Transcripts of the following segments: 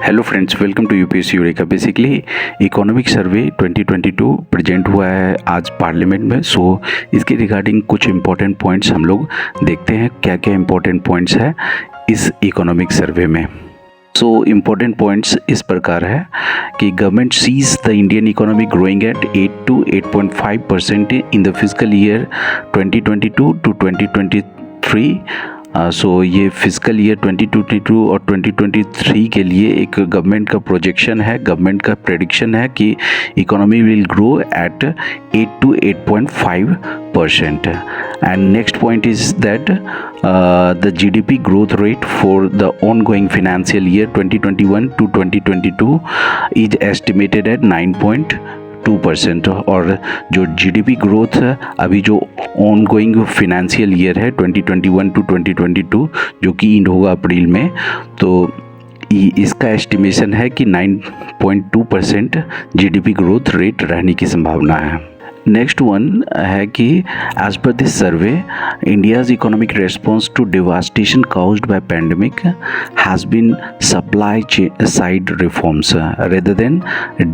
Hello friends, welcome to UPSC eureka. Basically economic survey 2022 present हुआ है आज parliament में। सो इसके रिगार्डिंग कुछ इंपॉर्टेंट पॉइंट्स हम लोग देखते हैं क्या क्या इंपॉर्टेंट पॉइंट्स है इस इकोनॉमिक सर्वे में। सो इम्पोर्टेंट पॉइंट्स इस प्रकार है कि government sees the Indian economy growing at 8 to 8.5% in the physical year 2022 to 2023। So ये फिजिकल ईयर 2022 और 2023 के लिए एक गवर्नमेंट का प्रोजेक्शन है, गवर्नमेंट का प्रेडिक्शन है कि economy will grow at 8 to 8.5%। And next point is that the GDP growth rate for the ongoing financial year 2021 to 2022 is estimated at 9.2%। और जो GDP ग्रोथ है अभी जो ऑनगोइंग फिनेंशियल ईयर है 2021 टू 2022 जो कि इंड होगा अप्रैल में, तो इसका एस्टिमेशन है कि 9.2% GDP ग्रोथ रेट रहने की संभावना है। नेक्स्ट वन है कि as per this survey India's economic response to devastation caused by pandemic has been supply side reforms rather than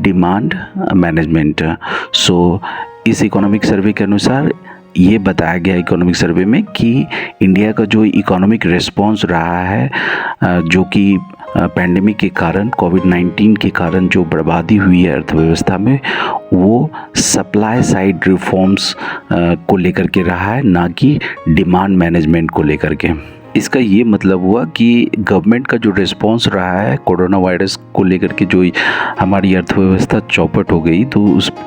demand management. So इस इकोनॉमिक सर्वे के अनुसार ये बताया गया इकोनॉमिक सर्वे में कि इंडिया का जो इकोनॉमिक रिस्पॉन्स रहा है जो कि पैंडेमिक के कारण, कोविड-19 के कारण जो बर्बादी हुई है अर्थव्यवस्था में, वो सप्लाई साइड रिफॉर्म्स को लेकर के रहा है, ना कि डिमांड मैनेजमेंट को लेकर के। इसका ये मतलब हुआ कि गवर्नमेंट का जो रिस्पॉन्स रहा है कोरोना वायरस को लेकर के, जो हमारी अर्थव्यवस्था चौपट हो गई, तो उसको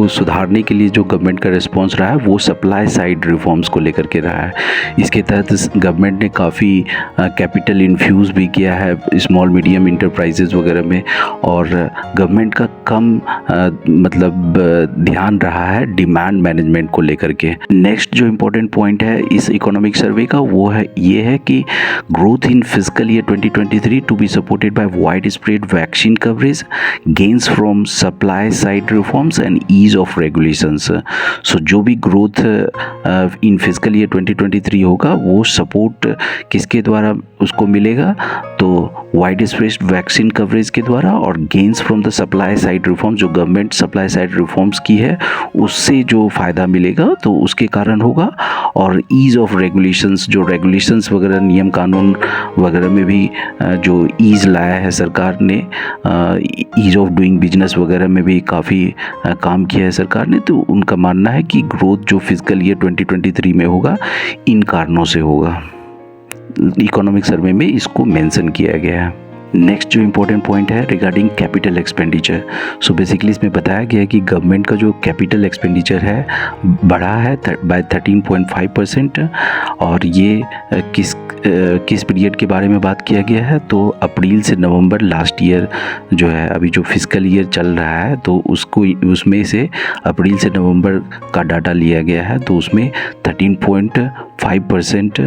सुधारने के लिए जो गवर्नमेंट का रिस्पॉन्स रहा है वो सप्लाई साइड रिफॉर्म्स को लेकर के रहा है। इसके तहत गवर्नमेंट ने काफ़ी कैपिटल इन्फ्यूज़ भी किया है स्मॉल मीडियम इंटरप्राइजेज वगैरह में, और गवर्नमेंट का कम मतलब ध्यान रहा है डिमांड मैनेजमेंट को लेकर के। नेक्स्ट जो इम्पोर्टेंट पॉइंट है इस इकोनॉमिक सर्वे का वो है ये है कि growth in physical year 2023 to be supported by widespread vaccine coverage, gains from supply side reforms and ease of regulations. So जो भी ग्रोथ इन फिजिकल ईयर 2023 होगा वो सपोर्ट किसके द्वारा उसको मिलेगा, तो वाइड स्प्रेड वैक्सीन कवरेज के द्वारा, और gains from the supply side reforms, जो गवर्नमेंट सप्लाई साइड रिफॉर्म्स की है उससे जो फ़ायदा मिलेगा तो उसके कारण होगा। और ईज ऑफ रेगुलेशंस, जो रेगुलेशंस वगैरह नियम कानून वगैरह में भी जो ईज लाया है सरकार ने, ईज ऑफ डूइंग बिजनेस वगैरह में भी काफ़ी काम किया है सरकार ने, तो उनका मानना है कि ग्रोथ जो फिजिकल ईयर 2023 में होगा इन कारणों से होगा। इकोनॉमिक सर्वे में इसको मेंशन किया गया है। नेक्स्ट जो इम्पोर्टेंट पॉइंट है regarding capital expenditure. So basically इसमें बताया गया है कि गवर्नमेंट का जो कैपिटल एक्सपेंडिचर है बढ़ा है बाय 13.5%, और ये किस पीरियड के बारे में बात किया गया है, तो अप्रैल से नवंबर लास्ट ईयर जो है अभी जो फिजिकल ईयर चल रहा है तो उसमें से अप्रैल से नवंबर का डाटा लिया गया है, तो उसमें 13.5%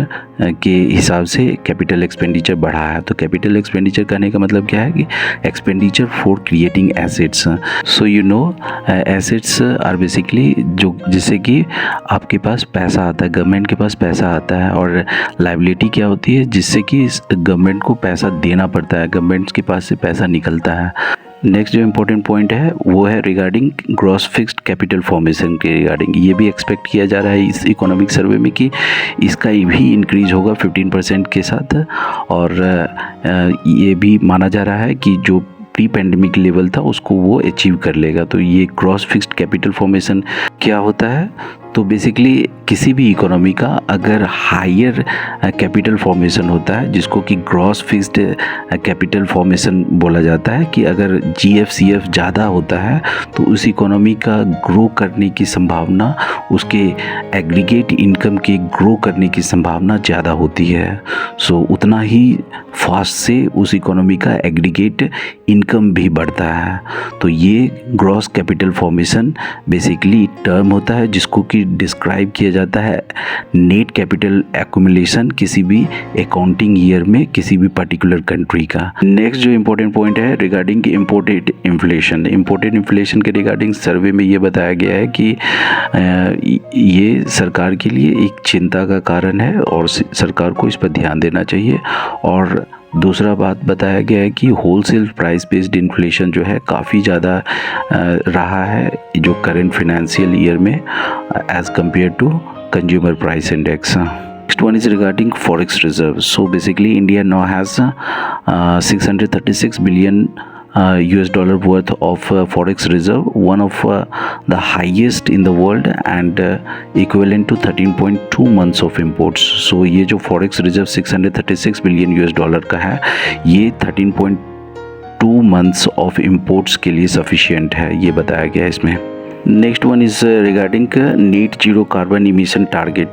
के हिसाब से कैपिटल एक्सपेंडिचर बढ़ा है। तो कैपिटल एक्सपेंडिचर कहने का मतलब क्या है कि expenditure for creating assets. So you know assets are basically जो जिससे कि आपके पास पैसा आता है, गवर्नमेंट के पास पैसा आता है, और लायबिलिटी क्या होती है जिससे कि गवर्नमेंट को पैसा देना पड़ता है, गवर्नमेंट के पास से पैसा निकलता है। नेक्स्ट जो इम्पोर्टेंट पॉइंट है वो है regarding gross fixed capital formation के रिगार्डिंग। ये भी एक्सपेक्ट किया जा रहा है इस इकोनॉमिक सर्वे में कि इसका भी इंक्रीज होगा 15% के साथ, और ये भी माना जा रहा है कि जो प्री पैंडेमिक लेवल था उसको वो अचीव कर लेगा। तो ये ग्रॉस फिक्स्ड कैपिटल फॉर्मेशन क्या होता है, तो बेसिकली किसी भी इकोनॉमी का अगर हायर कैपिटल फॉर्मेशन होता है जिसको कि ग्रॉस फिक्स्ड कैपिटल फॉर्मेशन बोला जाता है, कि अगर GFCF ज़्यादा होता है तो उस इकोनॉमी का ग्रो करने की संभावना, उसके एग्रीगेट इनकम के ग्रो करने की संभावना ज़्यादा होती है। सो उतना ही फास्ट से उस इकोनॉमी का एग्रीगेट इनकम भी बढ़ता है। तो ये gross capital formation basically term होता है जिसको कि डिस्क्राइब किया जाता है नेट कैपिटल एक्यूमुलेशन किसी भी अकाउंटिंग ईयर में किसी भी पर्टिकुलर कंट्री का। नेक्स्ट जो इम्पोर्टेंट पॉइंट है regarding imported inflation. Imported inflation के रिगार्डिंग सर्वे में ये बताया गया है कि ये सरकार के लिए एक चिंता का कारण है और सरकार को इस पर ध्यान देना चाहिए, और दूसरा बात बताया गया है कि होलसेल प्राइस बेस्ड इन्फ्लेशन जो है काफ़ी ज़्यादा रहा है जो करंट फाइनेंशियल ईयर में as compared to consumer price index. Next one is regarding forex reserve. So basically India now has 636 billion US dollar worth of forex reserve, one of the highest in the world and equivalent to 13.2 months of imports. So ये जो forex reserve 636 billion US dollar का है ये 13.2 months of imports के लिए sufficient है, ये बताया गया है इसमें. Next one is regarding net zero carbon emission target.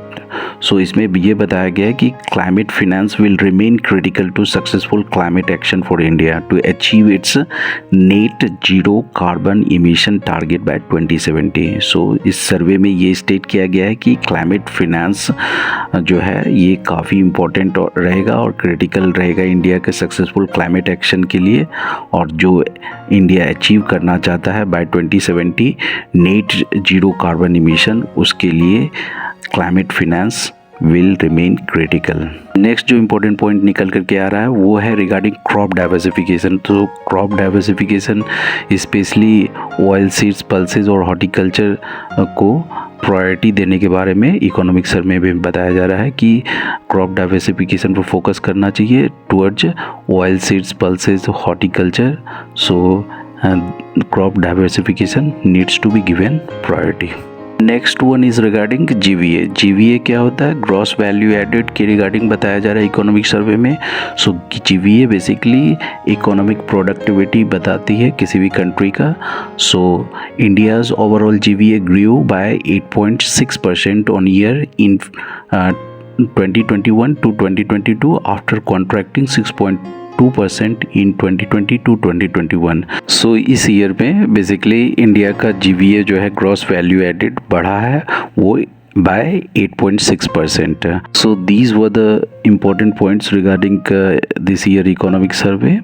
So इसमें ये बताया गया है कि climate finance will remain critical to successful climate action for India to achieve its net zero carbon emission target by 2070. So इस survey में ये state किया गया है कि क्लाइमेट फिनेंस जो है ये काफ़ी इम्पोर्टेंट रहेगा और क्रिटिकल रहेगा इंडिया के सक्सेसफुल क्लाइमेट एक्शन के लिए, और जो इंडिया अचीव करना चाहता है by 2070 net zero carbon emission, उसके लिए climate finance will remain critical. Next जो इम्पोर्टेंट पॉइंट निकल करके आ रहा है वो है रिगार्डिंग क्रॉप डाइवर्सिफिकेशन. तो crop diversification specially oil seeds, pulses और हॉर्टिकल्चर को प्रायोरिटी देने के बारे में इकोनॉमिक सर्वे में भी बताया जा रहा है कि क्रॉप डाइवर्सिफिकेशन पर फोकस करना चाहिए towards oil seeds, pulses, horticulture. So crop diversification needs to be given priority. Next one is regarding GVA. GVA क्या होता है? ग्रॉस वैल्यू एडेड के रिगार्डिंग बताया जा रहा है इकोनॉमिक सर्वे में. So GVA basically economic productivity बताती है किसी भी कंट्री का. So India's overall GVA grew by 8.6% on year in 2021 to 2022 after contracting 6.2% in 2020 to 2021. सो इस ईयर में बेसिकली इंडिया का GVA जो है ग्रॉस वैल्यू एडेड बढ़ा है वो by 8.6%. So these were the important points regarding this year economic survey.